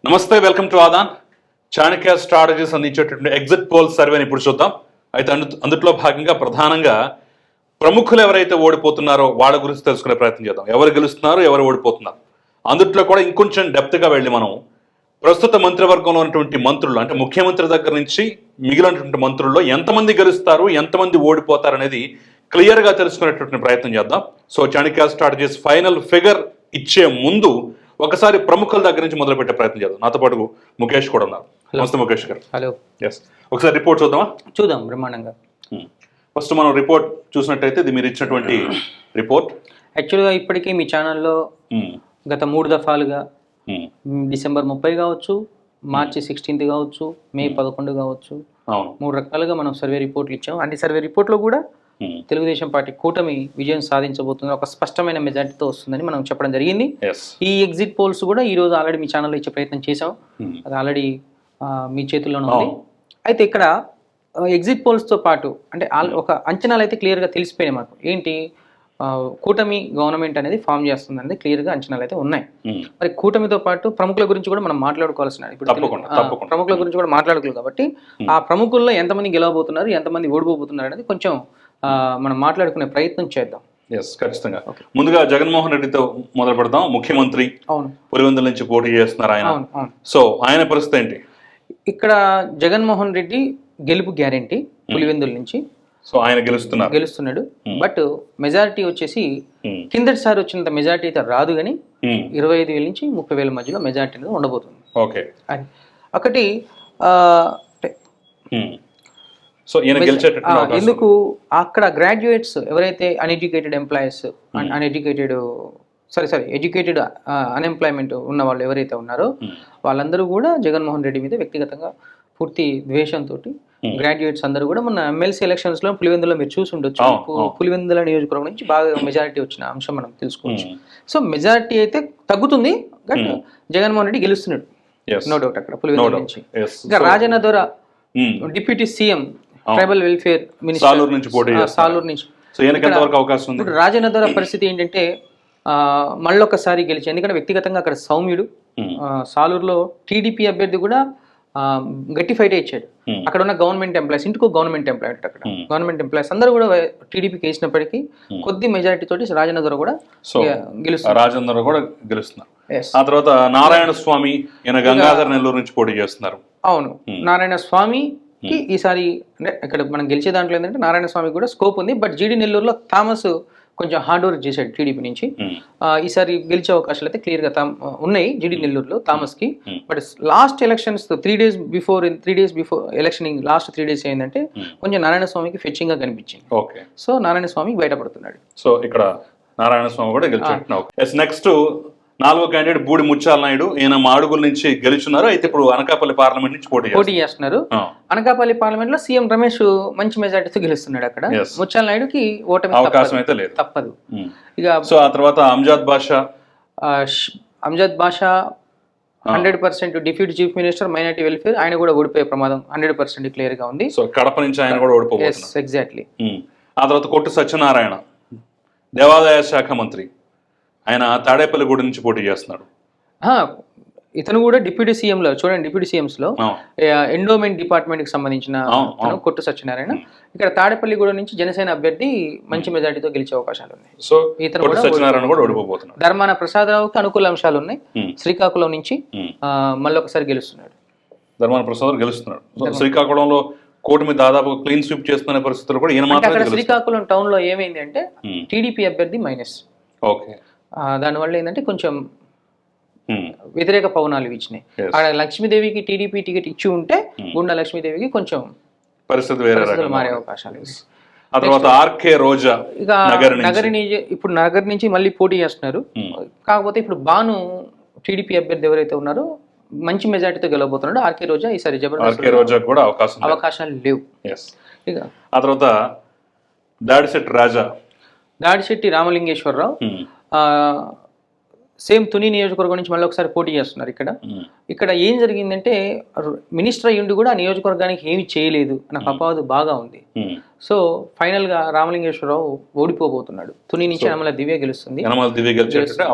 నమస్తే, welcome to ఆదాన్. Chanakya strategies అందించేటటువంటి ఎగ్జిట్ పోల్ సర్వేని ఇప్పుడు చూద్దాం. అయితే అందుట్లో భాగంగా ప్రధానంగా ప్రముఖులు ఎవరైతే ఓడిపోతున్నారో వాళ్ళ గురించి తెలుసుకునే ప్రయత్నం చేద్దాం. ఎవరు గెలుస్తున్నారు, ఎవరు ఓడిపోతున్నారు. అందుట్లో కూడా ఇంకొంచెం డెప్త్గా వెళ్ళి మనం ప్రస్తుత మంత్రివర్గంలో ఉన్నటువంటి మంత్రులు, అంటే ముఖ్యమంత్రి దగ్గర నుంచి మిగిలినటువంటి మంత్రుల్లో ఎంతమంది గెలుస్తారు, ఎంతమంది ఓడిపోతారు అనేది క్లియర్గా తెలుసుకునేటువంటి ప్రయత్నం చేద్దాం. So Chanakya strategies final figure ఇచ్చే ముందు ఒకసారి ప్రముఖుల దగ్గర నుంచి మొదలు పెట్టే ప్రయత్నం చేద్దాం. నాతో పాటు ముఖేష్ కూడా ఉన్నారు. నమస్తే ముఖేష్ గారు. హలో. ఎస్, ఒకసారి రిపోర్ట్ చూద్దామా? చూద్దాం బ్రహ్మాండంగా. ఫస్ట్ మనం రిపోర్ట్ చూసినట్టయితే ఇది మీరు ఇచ్చినటువంటి రిపోర్ట్. యాక్చువల్గా ఇప్పటికీ మీ ఛానల్లో గత 3 దఫాలుగా డిసెంబర్ 30 కావచ్చు, మార్చి 16 కావచ్చు, మే 11 కావచ్చు, 3 రకాలుగా మనం సర్వే రిపోర్ట్లు ఇచ్చాం. అన్ని సర్వే రిపోర్ట్లో కూడా తెలుగుదేశం పార్టీ కూటమి విజయం సాధించబోతుంది, ఒక స్పష్టమైన మెజార్టీతో వస్తుందని మనం చెప్పడం జరిగింది. ఈ ఎగ్జిట్ పోల్స్ కూడా ఈ రోజు ఆల్రెడీ మీ ఛానల్లో ఇచ్చే ప్రయత్నం చేసాం. అది ఆల్రెడీ మీ చేతుల్లోనే ఉంది. అయితే ఇక్కడ ఎగ్జిట్ పోల్స్తో పాటు అంటే ఒక అంచనాలు అయితే క్లియర్గా తెలిసిపోయినాయి మనకు. ఏంటి, కూటమి గవర్నమెంట్ అనేది ఫామ్ చేస్తుంది అనేది క్లియర్గా అంచనాలు అయితే ఉన్నాయి. మరి కూటమితో పాటు ప్రముఖుల గురించి కూడా మనం మాట్లాడుకోవాల్సిన, ఇప్పుడు ప్రముఖుల గురించి కూడా మాట్లాడుకోవాలి కాబట్టి ఆ ప్రముఖుల్లో ఎంతమంది గెలవబోతున్నారు, ఎంతమంది ఓడిపోబోతున్నారు అనేది కొంచెం మనం మాట్లాడుకునే ప్రయత్నం చేద్దాం. ఖచ్చితంగా. ముందుగా జగన్మోహన్ రెడ్డితో మొదలు పెడదాం. ముఖ్యమంత్రి పులివెందుల నుంచి పోటీ చేస్తున్నారు ఆయన. సో ఆయన పరిస్థితి ఏంటి? ఇక్కడ జగన్మోహన్ రెడ్డి గెలుపు గ్యారెంటీ పులివెందుల నుంచి. సో ఆయన గెలుస్తున్నాడు. బట్ మెజారిటీ వచ్చేసి కిందటిసారి వచ్చినంత మెజారిటీ అయితే రాదు, కానీ 25,000 నుంచి 30,000 మధ్యలో మెజారిటీ అనేది ఉండబోతుంది. ఓకే, అది ఒకటి. ఎందుకు అక్కడ గ్రాడ్యుయేట్స్ ఎవరైతే అన్ఎడ్యుకేటెడ్ ఎంప్లాయీస్, ఎడ్యుకేటెడ్ అన్ఎంప్లాయ్మెంట్ ఉన్న వాళ్ళు ఎవరైతే ఉన్నారో వాళ్ళందరూ కూడా జగన్మోహన్ రెడ్డి మీద వ్యక్తిగతంగా పూర్తి ద్వేషంతో గ్రాడ్యుయేట్స్ అందరూ కూడా మొన్న ఎమ్మెల్సీ ఎలక్షన్స్ లో పులివెందులో మీరు చూసి ఉండొచ్చు. పులివెందుల నియోజకవర్గం నుంచి బాగా మెజారిటీ వచ్చిన అంశం మనం తెలుసుకోవచ్చు. సో మెజారిటీ అయితే తగ్గుతుంది, బట్ జగన్మోహన్ రెడ్డి గెలుస్తున్నాడు, నో డౌట్. అక్కడ పులివెందుల నుంచి ఇంకా రాజన్న ద్వారా deputy CM tribal welfare minister Saluru నుంచి రాజన్న ద్వారా పరిస్థితి ఏంటంటే మళ్ళొకసారి గెలిచి, ఎందుకంటే వ్యక్తిగతంగా అక్కడ సౌమ్యుడు. సాలూరులో టీడీపీ అభ్యర్థి కూడా గట్టి ఫైట్ ఇచ్చాడు. అక్కడ ఉన్న గవర్నమెంట్ ఎంప్లాయీస్, ఇంటికో గవర్నమెంట్ ఎంప్లాయీ, అక్కడ గవర్నమెంట్ ఎంప్లాయీస్ అందరూ కూడా టీడీపీకి వేసినప్పటికీ కొద్ది మెజారిటీ తోటి రాజన్న ద్వారా కూడా గెలుస్తున్నారు. ఆ తర్వాత నారాయణ స్వామి గంగాధర్ నెల్లూరు నుంచి పోటీ చేస్తున్నారు. అవును, నారాయణ స్వామి ఈసారి అంటే ఇక్కడ మనం గెలిచే దాంట్లో ఏంటంటే నారాయణ స్వామి కూడా స్కోప్ ఉంది. బట్ జీడీ నెల్లూరులో థామస్ కొంచెం హార్డ్ వర్క్ చేశాడు టీడీపీ నుంచి. ఈసారి గెలిచే అవకాశాలు అయితే క్లియర్ గా ఉన్నాయి జీడీ నెల్లూరులో థామస్ కి. But last elections 3 days before election last 3 days ఏంటంటే కొంచెం నారాయణ స్వామికి ఫెచ్చింగ్ గా కనిపించింది. సో నారాయణ స్వామి బయటపడుతున్నాడు. సో ఇక్కడ నారాయణ స్వామి కూడా గెలిచాడు. నెక్స్ట్ 4వ క్యాండిడేట్ బూడి ముత్యాల నాయుడు. ఈయన మాడుగుల నుంచి గెలుచున్నారు. అయితే ఇప్పుడు అనకాపల్లి పార్లమెంట్ నుంచి పోటీ చేస్తున్నారు. అనకాపల్లి పార్లమెంట్ లో సీఎం రమేష్ మంచి మెజార్టీతో గెలుస్తున్నాడు. అక్కడ ముత్యాల నాయుడుకి ఓటమి అవకాశం అయితే లేదు, తప్పదు. ఇక సో ఆ తర్వాత అంజాద్ బాషా 100% deputy chief minister minority welfare, ఆయన కూడా ఓడిపోయే ప్రమాదం 100% క్లియర్ గా ఉంది. సో కడప నుంచి ఆయన కూడా ఓడిపోతున్నారు. ఎగ్జాక్ట్లీ. ఆ తర్వాత కొట్టు సత్యనారాయణ దేవాదాయ శాఖ మంత్రి, ఆయన తాడేపల్లిగూడ నుంచి పోటీ చేస్తున్నాడు. ఇతను కూడా డిప్యూటీ సీఎం లో చూడండి, డిప్యూటీ సీఎంస్ లో ఎండోమెంట్ డిపార్ట్మెంట్ కి సంబంధించిన కొట్టు సత్యనారాయణ. ఇక్కడ తాడేపల్లిగూడ నుంచి జనసేన అభ్యర్థి మంచి మెజార్టీతో గెలిచే అవకాశాలు ఉన్నాయి. సో ఇతను కూడా ఓడిపోతున్నాడు. ధర్మాన ప్రసాదరావుకి అనుకూల అంశాలు ఉన్నాయి. శ్రీకాకుళం నుంచి మళ్ళీ ఒకసారి గెలుస్తున్నాడు. ధర్మాన ప్రసాదరావు గెలుస్తున్నాడు. శ్రీకాకుళంలో కూటమి దాదాపు క్లీన్ స్వీప్ చేస్తున్న పరిస్థితులు కూడా ఈయన మాత్రం. శ్రీకాకుళం టౌన్ లో ఏమైంది అంటే టీడీపీ అభ్యర్థి మైనస్. ఓకే, దానివల్ల ఏంటంటే కొంచెం వ్యతిరేక పవనాలు ఇచ్చినాయి. అక్కడ లక్ష్మీదేవికి టీడీపీ టికెట్ ఇచ్చి ఉంటే గుండా లక్ష్మీదేవికి కొంచెం పరిస్థితులు మారే అవకాశాలు. ఆ తర్వాత ఆర్కే రోజా ఇక ఇప్పుడు నగర్ నుంచి మళ్ళీ పోటీ చేస్తున్నారు. కాకపోతే ఇప్పుడు బాను టీడీపీ అభ్యర్థి ఎవరైతే ఉన్నారో మంచి మెజార్టీతో గెలవబోతున్నాడు. ఆర్కే రోజా ఈసారి జబర్దస్త్ కూడా అవకాశాలు లేవు. ఇక ఆ తర్వాత దాడిశెట్టి రామలింగేశ్వరరావు సేమ్ తుని నియోజకవర్గం నుంచి మళ్ళీ ఒకసారి పోటీ చేస్తున్నారు. ఇక్కడ ఏం జరిగిందంటే మినిస్టర్ అయ్యుండి కూడా ఆ నియోజకవర్గానికి ఏమి చేయలేదు అన్న అపవాదు బాగా ఉంది. సో ఫైనల్ గా రామలింగేశ్వరరావు ఓడిపోబోతున్నాడు. తుని నుంచి యనమల దివ్య గెలుస్తుంది.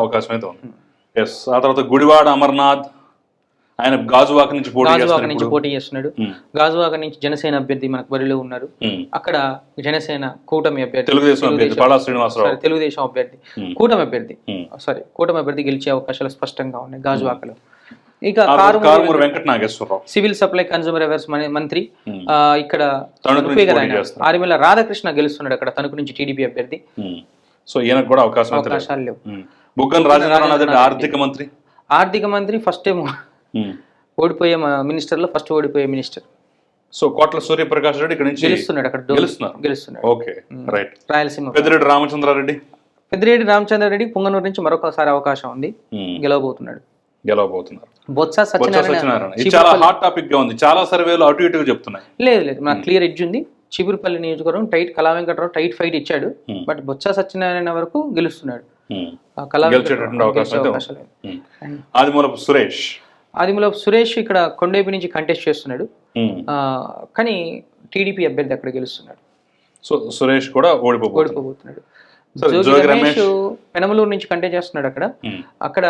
అవకాశం అయితే ఉంది. ఆ తర్వాత గుడివాడ అమర్నాథ్ ఆయన గాజువాక నుంచి పోటీ గాజువాక చేస్తున్నారు నుంచి ఇప్పుడు. పోటీ చేస్తున్నాడు. గాజువాక నుంచి జనసేన అభ్యర్థి మనకు బరిలో ఉన్నారు. అక్కడ జనసేన కూటమి అభ్యర్థి, తెలుగుదేశం అభ్యర్థి పల్లా శ్రీనివాసరావు, తెలుగుదేశం అభ్యర్థి, కూటమి అభ్యర్థి గెలిచే అవకాశాలు స్పష్టంగా ఉన్నాయి గాజువాకలో. ఇక Karumuri Venkata Nageswara Rao civil supply consumer affairs మంత్రి, ఇక్కడ తణుకు నుంచి పోటీ చేస్తున్నారు. ఆరిమెల్ల రాధాకృష్ణ గెలుస్తున్నాడు అక్కడ తణుకు నుంచి టీడీపీ అభ్యర్థి. సో ఈయనకు కూడా అవకాశాలు లేవు. బుగ్గన రాజేంద్రనాథ్ రెడ్డి ఆర్థిక మంత్రి ఫస్ట్ టైం ఓడిపోయే మినిస్టర్ లో ఫస్ట్ ఓడిపోయే మినిస్టర్. సో కోట్ల సూర్యప్రకాష్ రెడ్డి ఇక్కడ నుంచి గెలుస్తున్నాడు, అక్కడ గెలుస్తున్నాడు. Okay, right. రాయలసీమ పెద్దిరెడ్డి రామచంద్రారెడ్డి పుంగనూరు నుంచి మరొకసారి అవకాశం ఉంది, గెలవబోతున్నారు. బొత్స సత్యనారాయణ చాలా హాట్ టాపిక్ గా ఉంది, చాలా సర్వేలు అటు ఇటుగా చెప్తున్నాయి. లేదు నాకు క్లియర్ ఎడ్జ్ ఉంది. చిబురుపల్లి నియోజకవర్గం tight, Kala Venkatarao tight fight ఇచ్చాడు, బట్ బొత్స సత్యనారాయణ వరకు గెలుస్తున్నాడు. ఆదిమూలపు సురేష్ ఇక్కడ కొండేపి నుంచి కంటెస్ట్ చేస్తున్నాడు, కానీ టీడీపీ అభ్యర్థి అక్కడ గెలుస్తున్నాడు. సో సురేష్ కూడా ఓడిపోబోతున్నాడు. రమేష్ పెనమలూరు నుంచి కంటెస్ట్ చేస్తున్నాడు అక్కడ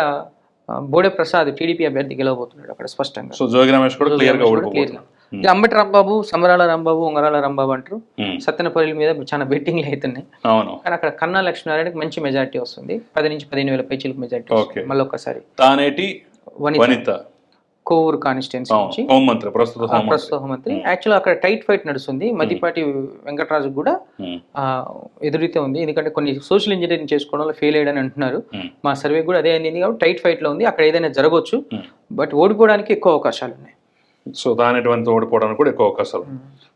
బోడే ప్రసాద్ టీడీపీ అభ్యర్థి గెలవబోతున్నాడు అక్కడ స్పష్టంగా. సో జోగి రమేష్ కూడా క్లియర్గా. అంబటి రాంబాబు, సమరాల రాంబాబు, ఉంగరాల రాంబాబు అంటారు. సత్తెనపల్లి మీద చాలా బెట్టింగ్లు అవుతున్నాయి, కానీ అక్కడ కన్నా లక్ష్మీనారాయణకి మంచి మెజార్టీ వస్తుంది, 10 నుంచి 15,000 పైచీలకు మెజార్టీ. మళ్ళీ ఒక్కసారి వనిత కోవూరు కాన్స్టిట్యున్సీ నుంచి ప్రస్తుత హోంమంత్రి. యాక్చువల్ అక్కడ టైట్ ఫైట్ నడుస్తుంది. మద్దిపాటి వెంకటరాజు కూడా ఎదురైతే ఉంది, ఎందుకంటే కొన్ని సోషల్ ఇంజనీరింగ్ చేసుకోవడంలో ఫెయిల్ అయ్యాడని అంటున్నారు. మా సర్వే కూడా అదే అయింది కాబట్టి టైట్ ఫైట్ లో ఉంది. అక్కడ ఏదైనా జరగవచ్చు, బట్ ఓడిపోవడానికి ఎక్కువ అవకాశాలు ఉన్నాయి. సో దాని ఓడిపోవడానికి కూడా ఎక్కువ అవకాశాలు.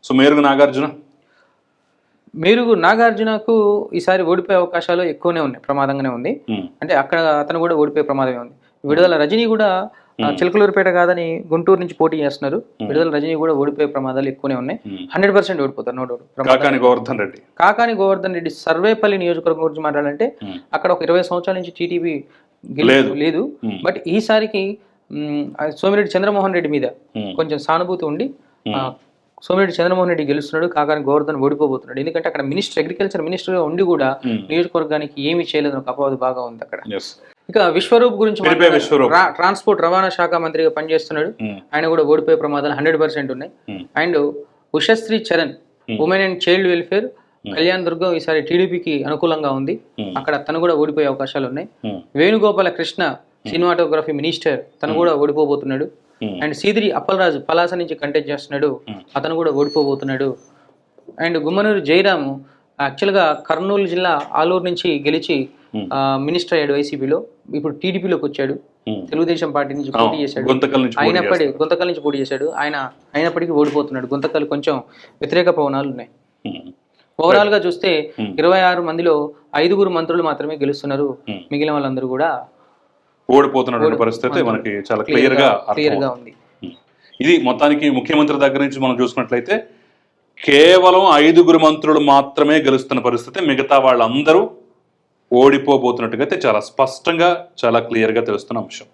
సో మేరుగు నాగార్జునకు ఈసారి ఓడిపోయే అవకాశాలు ఎక్కువనే ఉన్నాయి, ప్రమాదంగానే ఉంది. అంటే అక్కడ అతను కూడా ఓడిపోయే ప్రమాదమే ఉంది. విడుదల రజనీ కూడా చిలకలూరుపేట కాదని గుంటూరు నుంచి పోటీ చేస్తున్నారు. విడుదల రజనీ కూడా ఓడిపోయే ప్రమాదాలు ఎక్కువనే ఉన్నాయి. 100% ఓడిపోతారు, నో డౌట్. కాకాని గోవర్ధన్ రెడ్డి సర్వేపల్లి నియోజకవర్గం గురించి మాట్లాడాలంటే అక్కడ ఒక 20 సంవత్సరాల నుంచి టీడీపీ లేదు, బట్ ఈసారికి సోమిరెడ్డి చంద్రమోహన్ రెడ్డి మీద కొంచెం సానుభూతి ఉండి సోమిరెడ్డి చంద్రమోహన్ రెడ్డి గెలుస్తున్నాడు, కాకాని గోవర్ధన్ ఓడిపోబోతున్నాడు. ఎందుకంటే అక్కడ అగ్రికల్చర్ మినిస్టర్ గా ఉండి కూడా నియోజకవర్గానికి ఏమీ చేయలేదు, ఒక అపవాదు బాగా ఉంది అక్కడ. ఇక విశ్వరూప్ గురించి ట్రాన్స్పోర్ట్ రవాణా శాఖ మంత్రిగా పనిచేస్తున్నాడు, ఆయన కూడా ఓడిపోయే ప్రమాదాలు 100% ఉన్నాయి. And Ushasri Charan women and child welfare Kalyan Durgam ఈసారి టీడీపీకి అనుకూలంగా ఉంది, అక్కడ తను కూడా ఓడిపోయే అవకాశాలు ఉన్నాయి. వేణుగోపాల కృష్ణ సినిమాటోగ్రఫీ మినిస్టర్, తను కూడా ఓడిపోబోతున్నాడు. అండ్ సీదిరి అప్పలరాజు పలాస నుంచి కంటెస్ట్ చేస్తున్నాడు, అతను కూడా ఓడిపోబోతున్నాడు. అండ్ గుమ్మనూరు జయరాము యాక్చువల్గా కర్నూలు జిల్లా ఆలూరు నుంచి గెలిచి మినిస్టర్ అయ్యాడు వైసీపీలో, ఇప్పుడు టీడీపీలోకి వచ్చాడు. తెలుగుదేశం పార్టీ నుంచి పోటీ చేశాడు, గుంతకల్ నుంచి పోటీ చేశాడు. ఆయన అయినప్పటికీ ఓడిపోతున్నాడు. గుంతకల్ కొంచెం వ్యతిరేక పవనాలు ఉన్నాయి. ఓవరాల్ గా చూస్తే 26 మందిలో 5 మంత్రులు మాత్రమే గెలుస్తున్నారు, మిగిలిన వాళ్ళందరూ కూడా ఓడిపోతున్న పరిస్థితి మనకి చాలా క్లియర్ గా ఉంది. ఇది మొత్తానికి ముఖ్యమంత్రి దగ్గర నుంచి మనం చూసుకున్నట్లయితే కేవలం 5 మంత్రులు మాత్రమే గెలుస్తున్న పరిస్థితి, మిగతా వాళ్ళందరూ ఓడిపోబోతున్నట్టుగా అయితే చాలా స్పష్టంగా చాలా క్లియర్ గా తెలుస్తున్న అంశం.